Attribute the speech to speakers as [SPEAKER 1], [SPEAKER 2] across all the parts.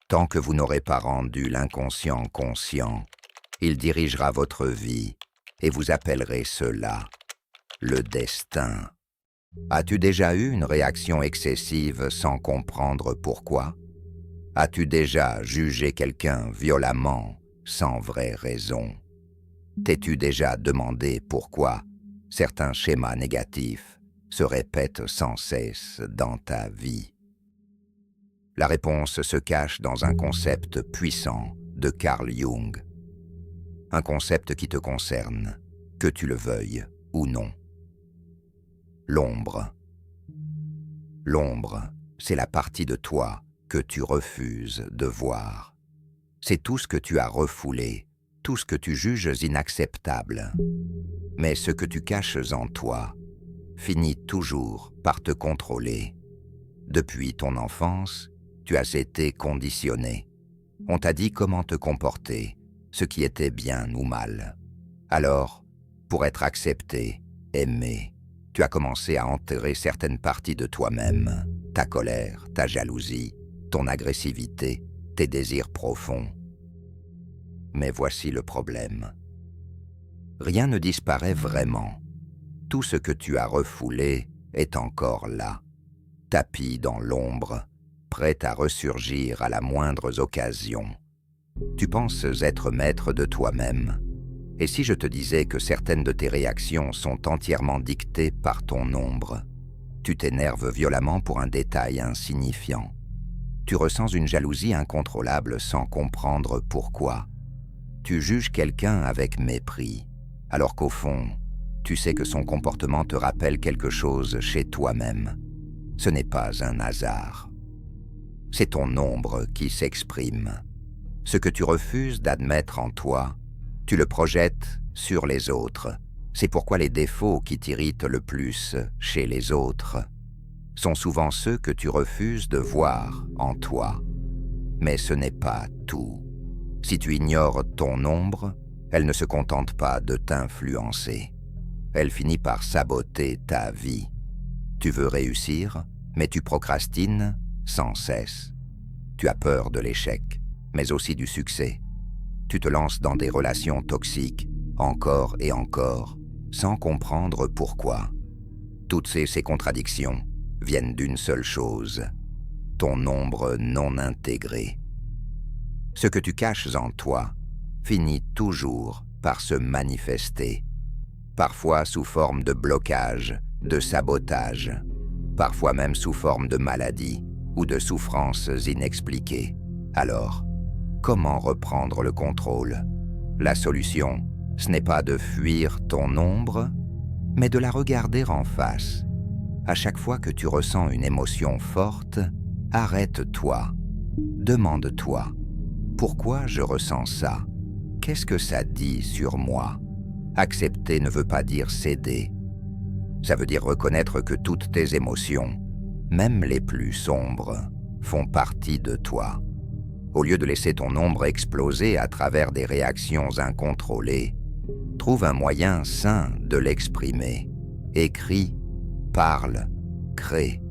[SPEAKER 1] Tant que vous n'aurez pas rendu l'inconscient conscient, il dirigera votre vie et vous appellerez cela le destin. As-tu déjà eu une réaction excessive sans comprendre pourquoi? As-tu déjà jugé quelqu'un violemment sans vraie raison? T'es-tu déjà demandé pourquoi certains schémas négatifs se répètent sans cesse dans ta vie? La réponse se cache dans un concept puissant de Carl Jung. Un concept qui te concerne, que tu le veuilles ou non. L'ombre. L'ombre, c'est la partie de toi que tu refuses de voir. C'est tout ce que tu as refoulé, tout ce que tu juges inacceptable. Mais ce que tu caches en toi finit toujours par te contrôler. Depuis ton enfance, tu as été conditionné. On t'a dit comment te comporter, ce qui était bien ou mal. Alors, pour être accepté, aimé, tu as commencé à enterrer certaines parties de toi-même, ta colère, ta jalousie, ton agressivité, tes désirs profonds. Mais voici le problème. Rien ne disparaît vraiment. Tout ce que tu as refoulé est encore là, tapi dans l'ombre, prêt à ressurgir à la moindre occasion. Tu penses être maître de toi-même. Et si je te disais que certaines de tes réactions sont entièrement dictées par ton ombre? Tu t'énerves violemment pour un détail insignifiant. Tu ressens une jalousie incontrôlable sans comprendre pourquoi. Tu juges quelqu'un avec mépris, alors qu'au fond, tu sais que son comportement te rappelle quelque chose chez toi-même. Ce n'est pas un hasard. C'est ton ombre qui s'exprime. Ce que tu refuses d'admettre en toi, tu le projettes sur les autres. C'est pourquoi les défauts qui t'irritent le plus chez les autres sont souvent ceux que tu refuses de voir en toi. Mais ce n'est pas tout. Si tu ignores ton ombre, elle ne se contente pas de t'influencer. Elle finit par saboter ta vie. Tu veux réussir, mais tu procrastines sans cesse. Tu as peur de l'échec, mais aussi du succès. Tu te lances dans des relations toxiques, encore et encore, sans comprendre pourquoi. Toutes ces contradictions viennent d'une seule chose, ton ombre non intégrée. Ce que tu caches en toi finit toujours par se manifester, parfois sous forme de blocage, de sabotage, parfois même sous forme de maladie ou de souffrances inexpliquées. Alors, comment reprendre le contrôle? La solution, ce n'est pas de fuir ton ombre, mais de la regarder en face. À chaque fois que tu ressens une émotion forte, arrête-toi, demande-toi, pourquoi je ressens ça? Qu'est-ce que ça dit sur moi? Accepter ne veut pas dire céder. Ça veut dire reconnaître que toutes tes émotions, même les plus sombres, font partie de toi. Au lieu de laisser ton ombre exploser à travers des réactions incontrôlées, trouve un moyen sain de l'exprimer. Écris, parle, crée.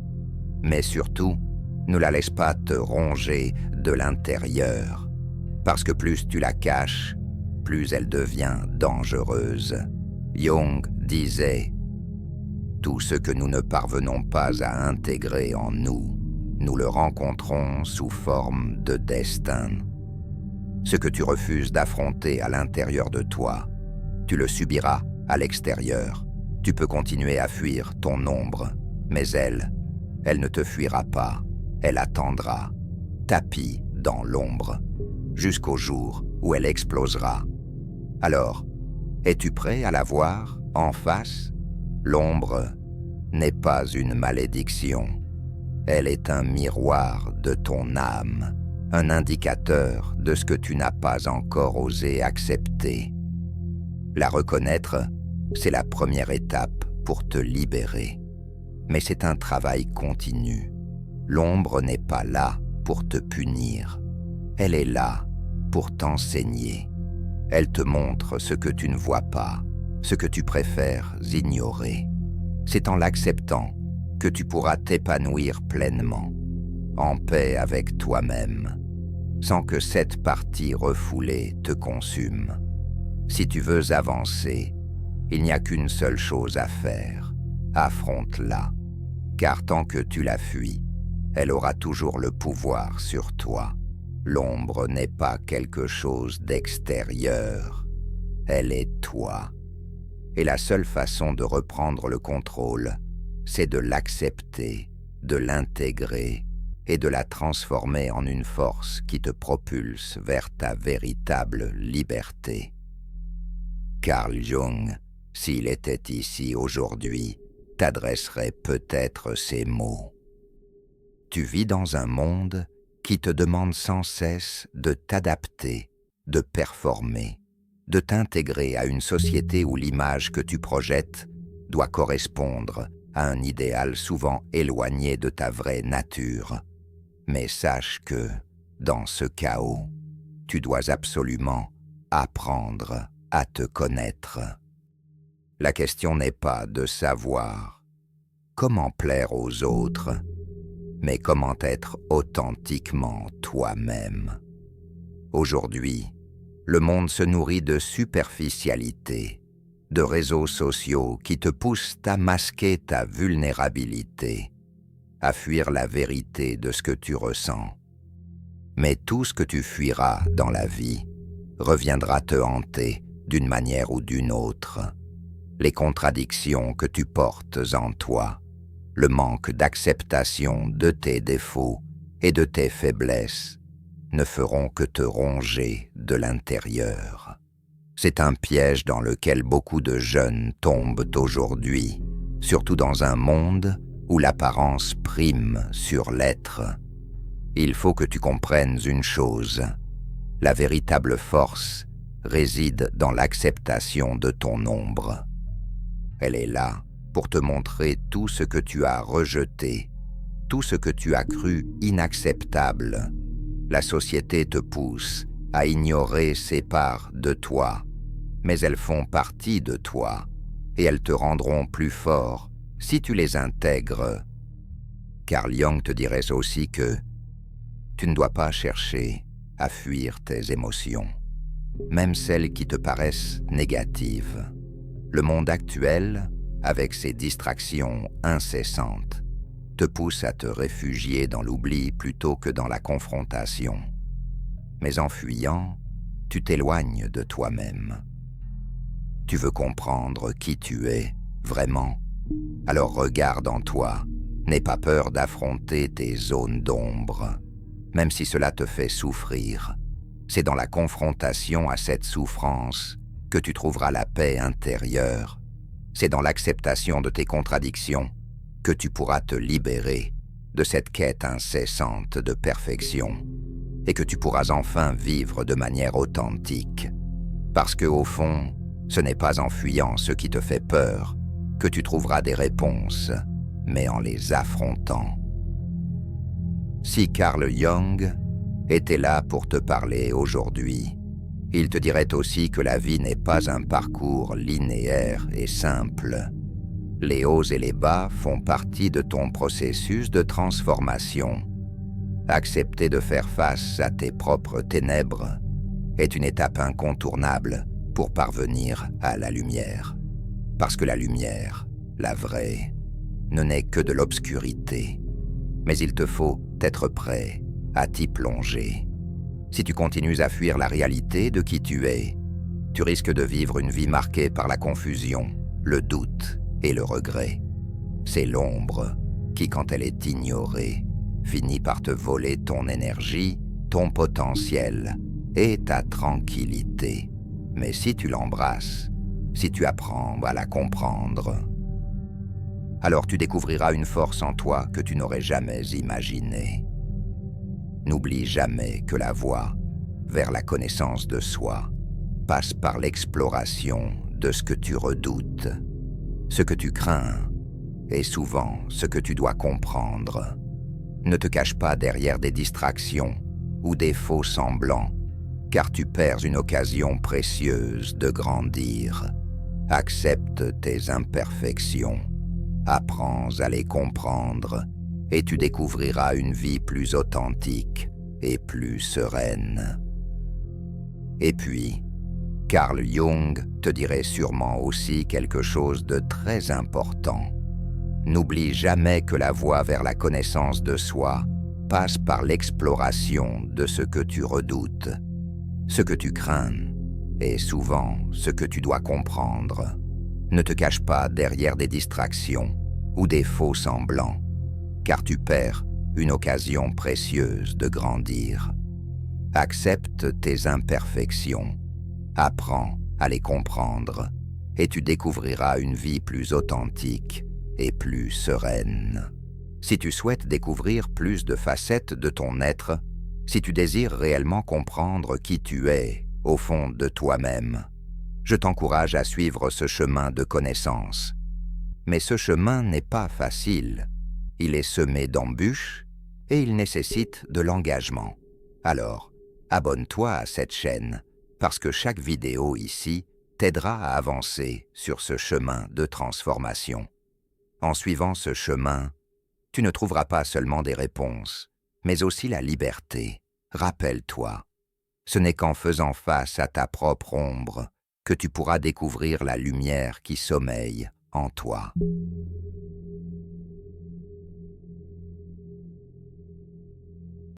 [SPEAKER 1] Mais surtout, ne la laisse pas te ronger de l'intérieur. Parce que plus tu la caches, plus elle devient dangereuse. Jung disait « Tout ce que nous ne parvenons pas à intégrer en nous, nous le rencontrons sous forme de destin. Ce que tu refuses d'affronter à l'intérieur de toi, tu le subiras à l'extérieur. Tu peux continuer à fuir ton ombre, mais elle ne te fuira pas. Elle attendra, tapie dans l'ombre, jusqu'au jour où elle explosera. Alors, es-tu prêt à la voir en face? L'ombre n'est pas une malédiction. Elle est un miroir de ton âme, un indicateur de ce que tu n'as pas encore osé accepter. La reconnaître, c'est la première étape pour te libérer. Mais c'est un travail continu. L'ombre n'est pas là pour te punir. Elle est là pour t'enseigner. Elle te montre ce que tu ne vois pas, ce que tu préfères ignorer. C'est en l'acceptant que tu pourras t'épanouir pleinement, en paix avec toi-même. sans que cette partie refoulée te consume. Si tu veux avancer, il n'y a qu'une seule chose à faire. Affronte-la, car tant que tu la fuis, elle aura toujours le pouvoir sur toi. L'ombre n'est pas quelque chose d'extérieur, elle est toi. Et la seule façon de reprendre le contrôle, c'est de l'accepter, de l'intégrer et de la transformer en une force qui te propulse vers ta véritable liberté. Carl Jung, s'il était ici aujourd'hui, t'adresserait peut-être ces mots. Tu vis dans un monde qui te demande sans cesse de t'adapter, de performer, de t'intégrer à une société où l'image que tu projettes doit correspondre à un idéal souvent éloigné de ta vraie nature. Mais sache que, dans ce chaos, tu dois absolument apprendre à te connaître. La question n'est pas de savoir comment plaire aux autres, mais comment être authentiquement toi-même. Aujourd'hui, le monde se nourrit de superficialité, de réseaux sociaux qui te poussent à masquer ta vulnérabilité, à fuir la vérité de ce que tu ressens. Mais tout ce que tu fuiras dans la vie reviendra te hanter d'une manière ou d'une autre. Les contradictions que tu portes en toi, le manque d'acceptation de tes défauts et de tes faiblesses ne feront que te ronger de l'intérieur. C'est un piège dans lequel beaucoup de jeunes tombent aujourd'hui, surtout dans un monde où l'apparence prime sur l'être. Il faut que tu comprennes une chose. La véritable force réside dans l'acceptation de ton ombre. Elle est là pour te montrer tout ce que tu as rejeté, tout ce que tu as cru inacceptable. La société te pousse à ignorer ces parts de toi, mais elles font partie de toi et elles te rendront plus fort si tu les intègres. Carl Jung te dirait aussi que tu ne dois pas chercher à fuir tes émotions, même celles qui te paraissent négatives. Le monde actuel, avec ses distractions incessantes, te pousse à te réfugier dans l'oubli plutôt que dans la confrontation. Mais en fuyant, tu t'éloignes de toi-même. Tu veux comprendre qui tu es, vraiment? Alors regarde en toi, n'aie pas peur d'affronter tes zones d'ombre, même si cela te fait souffrir. C'est dans la confrontation à cette souffrance que tu trouveras la paix intérieure. C'est dans l'acceptation de tes contradictions que tu pourras te libérer de cette quête incessante de perfection et que tu pourras enfin vivre de manière authentique. Parce que, au fond, ce n'est pas en fuyant ce qui te fait peur que tu trouveras des réponses, mais en les affrontant. Si Carl Jung était là pour te parler aujourd'hui, il te dirait aussi que la vie n'est pas un parcours linéaire et simple. Les hauts et les bas font partie de ton processus de transformation. Accepter de faire face à tes propres ténèbres est une étape incontournable pour parvenir à la lumière. Parce que la lumière, la vraie, ne n'est que de l'obscurité. Mais il te faut être prêt à t'y plonger. Si tu continues à fuir la réalité de qui tu es, tu risques de vivre une vie marquée par la confusion, le doute et le regret. C'est l'ombre qui, quand elle est ignorée, finit par te voler ton énergie, ton potentiel et ta tranquillité. Mais si tu l'embrasses, si tu apprends à la comprendre, alors tu découvriras une force en toi que tu n'aurais jamais imaginée. N'oublie jamais que la voie vers la connaissance de soi passe par l'exploration de ce que tu redoutes. Ce que tu crains est souvent ce que tu dois comprendre. Ne te cache pas derrière des distractions ou des faux semblants, car tu perds une occasion précieuse de grandir. Accepte tes imperfections, apprends à les comprendre et tu découvriras une vie plus authentique, et plus sereine. Et puis, Carl Jung te dirait sûrement aussi quelque chose de très important. N'oublie jamais que la voie vers la connaissance de soi passe par l'exploration de ce que tu redoutes, ce que tu crains, et souvent ce que tu dois comprendre. Ne te cache pas derrière des distractions ou des faux semblants, car tu perds une occasion précieuse de grandir. Accepte tes imperfections, apprends à les comprendre, et tu découvriras une vie plus authentique et plus sereine. Si tu souhaites découvrir plus de facettes de ton être, si tu désires réellement comprendre qui tu es au fond de toi-même, je t'encourage à suivre ce chemin de connaissance. Mais ce chemin n'est pas facile. Il est semé d'embûches et il nécessite de l'engagement. Alors, abonne-toi à cette chaîne, parce que chaque vidéo ici t'aidera à avancer sur ce chemin de transformation. En suivant ce chemin, tu ne trouveras pas seulement des réponses, mais aussi la liberté. Rappelle-toi, ce n'est qu'en faisant face à ta propre ombre que tu pourras découvrir la lumière qui sommeille en toi.